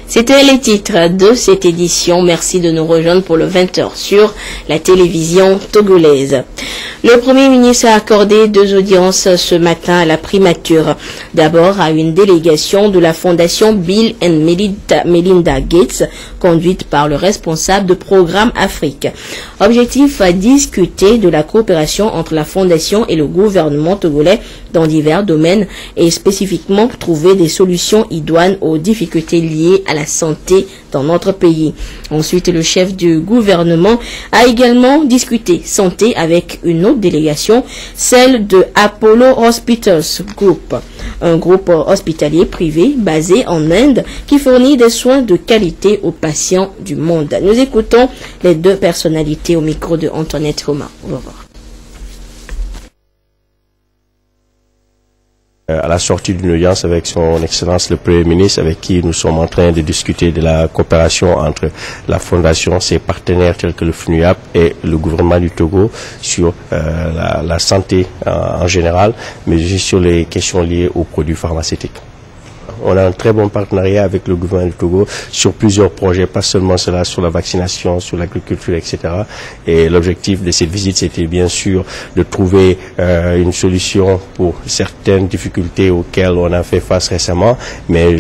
C'était les titres de cette édition. Merci de nous rejoindre pour le 20h sur la télévision togolaise. Le Premier ministre a accordé 2 audiences ce matin à la primature. D'abord à une délégation de la fondation Bill and Melinda Gates, conduite par le responsable de Programme Afrique. Objectif à discuter de la coopération entre la fondation et le gouvernement togolais dans divers domaines et spécifiquement trouver des solutions idoines aux difficultés liées à la santé dans notre pays. Ensuite, le chef du gouvernement a également discuté santé avec une autre délégation, celle de Apollo Hospitals Group, un groupe hospitalier privé basé en Inde qui fournit des soins de qualité aux patients du monde. Nous écoutons les 2 personnalités au micro de Antoinette Roma. Au revoir. À la sortie d'une audience avec son Excellence le Premier ministre, avec qui nous sommes en train de discuter de la coopération entre la Fondation, ses partenaires tels que le FNUAP et le gouvernement du Togo sur la santé en général, mais aussi sur les questions liées aux produits pharmaceutiques. On a un très bon partenariat avec le gouvernement du Togo sur plusieurs projets, pas seulement cela, sur la vaccination, sur l'agriculture, etc. Et l'objectif de cette visite, c'était bien sûr de trouver une solution pour certaines difficultés auxquelles on a fait face récemment. Mais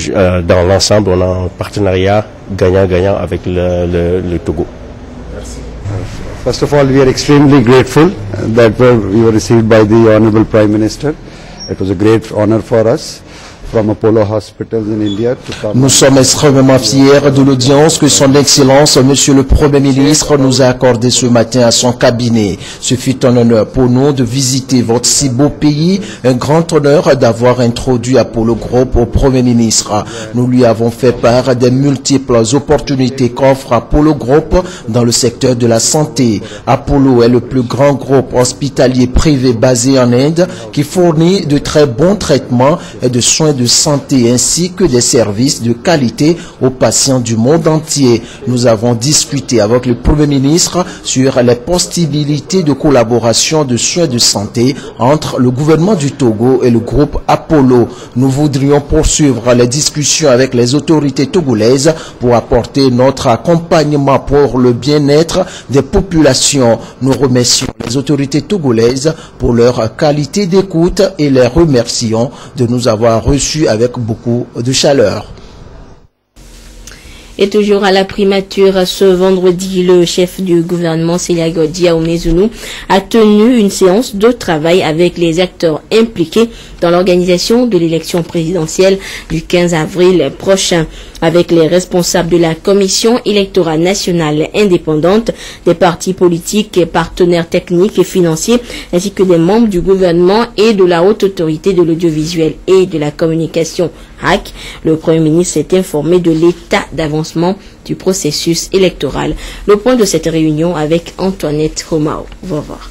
dans l'ensemble, on a un partenariat gagnant-gagnant avec le Togo. Merci. First of all, we are extremely grateful that we were received by the Honorable Prime Minister. It was a great honor for us. Nous sommes extrêmement fiers de l'audience que son Excellence, Monsieur le Premier ministre, nous a accordée ce matin à son cabinet. Ce fut un honneur pour nous de visiter votre si beau pays, un grand honneur d'avoir introduit Apollo Group au Premier ministre. Nous lui avons fait part des multiples opportunités qu'offre Apollo Group dans le secteur de la santé. Apollo est le plus grand groupe hospitalier privé basé en Inde qui fournit de très bons traitements et de soins de santé ainsi que des services de qualité aux patients du monde entier. Nous avons discuté avec le Premier ministre sur les possibilités de collaboration de soins de santé entre le gouvernement du Togo et le groupe Apollo. Nous voudrions poursuivre les discussions avec les autorités togolaises pour apporter notre accompagnement pour le bien-être des populations. Nous remercions les autorités togolaises pour leur qualité d'écoute et les remercions de nous avoir reçus avec beaucoup de chaleur. Et toujours à la primature, ce vendredi, le chef du gouvernement, Célia Diaoumé-Zounou, a tenu une séance de travail avec les acteurs impliqués dans l'organisation de l'élection présidentielle du 15 avril prochain, avec les responsables de la Commission électorale nationale indépendante, des partis politiques et partenaires techniques et financiers, ainsi que des membres du gouvernement et de la haute autorité de l'audiovisuel et de la communication HAC. Le Premier ministre s'est informé de l'état d'avancement du processus électoral. Le point de cette réunion avec Antoinette Romao. On va voir.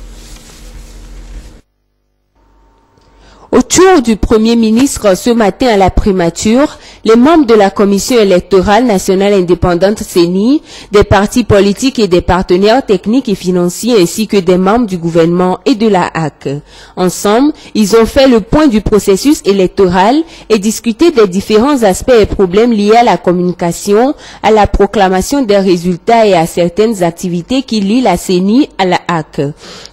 Autour du Premier ministre ce matin à la primature, les membres de la Commission électorale nationale indépendante CENI, des partis politiques et des partenaires techniques et financiers ainsi que des membres du gouvernement et de la HAC. Ensemble, ils ont fait le point du processus électoral et discuté des différents aspects et problèmes liés à la communication, à la proclamation des résultats et à certaines activités qui lient la CENI à la HAC.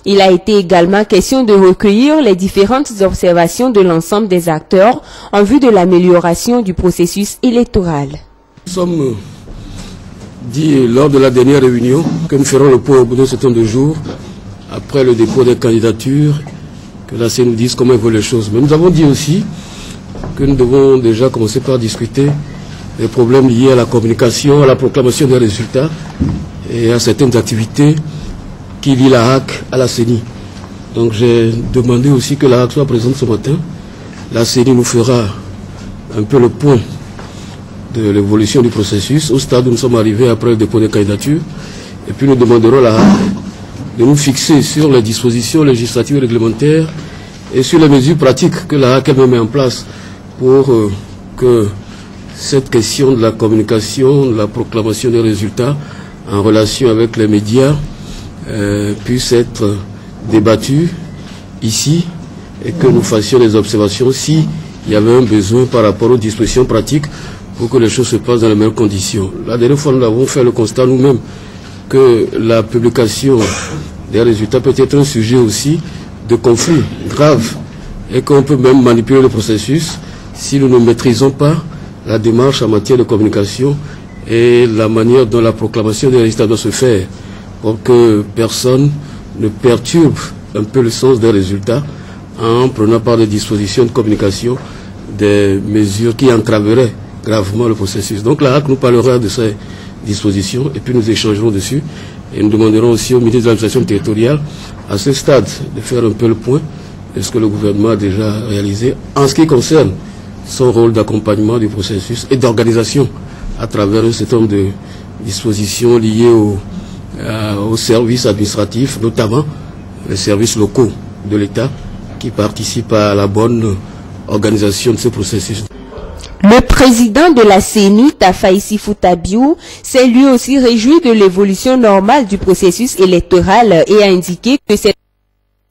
Il a été également question de recueillir les différentes observations de l'ensemble des acteurs en vue de l'amélioration du processus électoral. Nous sommes dit lors de la dernière réunion que nous ferons le point au bout d'un certain nombre de jours après le dépôt des candidatures, que la CENI nous dise comment évoluent les choses. Mais nous avons dit aussi que nous devons déjà commencer par discuter des problèmes liés à la communication, à la proclamation des résultats et à certaines activités qui lient la HAC à la CENI. Donc j'ai demandé aussi que la HAC soit présente ce matin. La CENI nous fera un peu le point de l'évolution du processus, au stade où nous sommes arrivés après le dépôt des candidatures. Et puis nous demanderons à la HAC de nous fixer sur les dispositions législatives et réglementaires et sur les mesures pratiques que la HAC met en place pour que cette question de la communication, de la proclamation des résultats en relation avec les médias puisse être débattue ici et que nous fassions des observations si il y avait un besoin par rapport aux dispositions pratiques pour que les choses se passent dans les meilleures conditions. La dernière fois, nous avons fait le constat nous-mêmes que la publication des résultats peut être un sujet aussi de conflit grave et qu'on peut même manipuler le processus si nous ne maîtrisons pas la démarche en matière de communication et la manière dont la proclamation des résultats doit se faire pour que personne ne perturbe un peu le sens des résultats en prenant par des dispositions de communication des mesures qui entraveraient gravement le processus. Donc la HAC nous parlera de ces dispositions et puis nous échangerons dessus et nous demanderons aussi au ministre de l'administration territoriale à ce stade de faire un peu le point de ce que le gouvernement a déjà réalisé en ce qui concerne son rôle d'accompagnement du processus et d'organisation à travers un certain nombre de dispositions liées aux services administratifs, notamment les services locaux de l'État qui participent à la bonne organisation de ce processus. Le président de la CENI, Tafaï Sifutabiou, s'est lui aussi réjoui de l'évolution normale du processus électoral et a indiqué que cette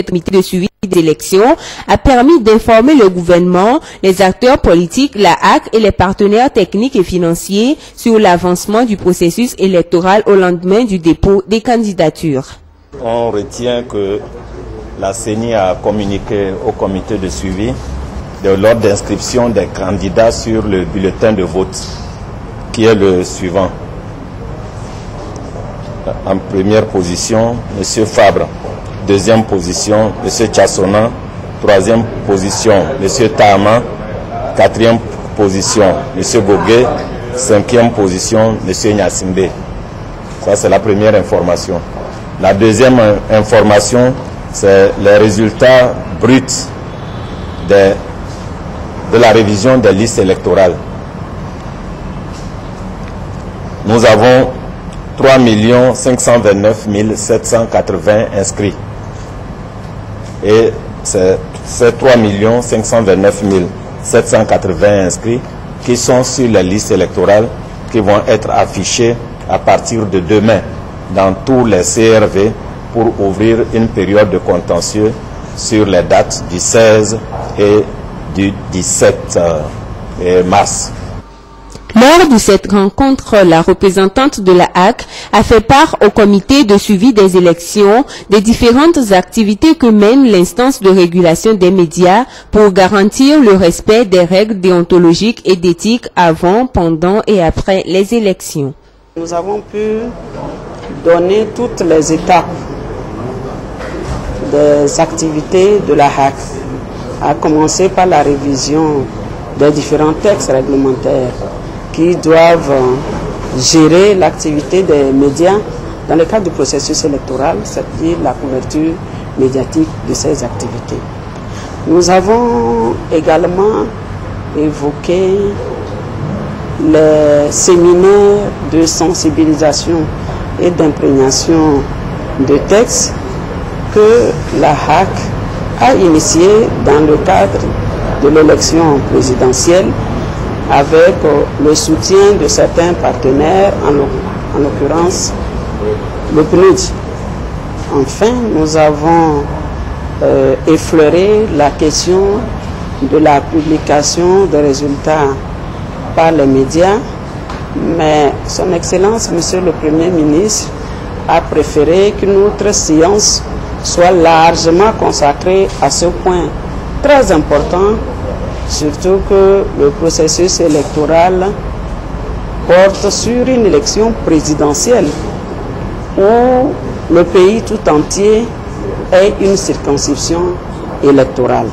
comité de suivi des élections a permis d'informer le gouvernement, les acteurs politiques, la HAC et les partenaires techniques et financiers sur l'avancement du processus électoral au lendemain du dépôt des candidatures. On retient que la CENI a communiqué au comité de suivi de l'ordre d'inscription des candidats sur le bulletin de vote, qui est le suivant. En première position, M. Fabre. Deuxième position, M. Tchassona. Troisième position, M. Tahama. Quatrième position, M. Bogué. Cinquième position, M. Nyasimbe. Ça, c'est la première information. La deuxième information, c'est les résultats bruts de la révision des listes électorales. Nous avons 3 529 780 inscrits. Et c'est ces 3 529 780 inscrits qui sont sur les listes électorales qui vont être affichés à partir de demain dans tous les CRV pour ouvrir une période de contentieux sur les dates du 16 et du 17 mars. Lors de cette rencontre, la représentante de la HAC a fait part au comité de suivi des élections des différentes activités que mène l'instance de régulation des médias pour garantir le respect des règles déontologiques et d'éthique avant, pendant et après les élections. Nous avons pu donner toutes les étapes des activités de la HAC, à commencer par la révision des différents textes réglementaires qui doivent gérer l'activité des médias dans le cadre du processus électoral, c'est-à-dire la couverture médiatique de ces activités. Nous avons également évoqué les séminaires de sensibilisation et d'imprégnation de textes que la HAC a initié dans le cadre de l'élection présidentielle avec le soutien de certains partenaires, en l'occurrence le PNUD. Enfin, nous avons effleuré la question de la publication des résultats par les médias, mais Son Excellence, Monsieur le Premier ministre, a préféré que notre séance soit largement consacrée à ce point très important, surtout que le processus électoral porte sur une élection présidentielle où le pays tout entier est une circonscription électorale.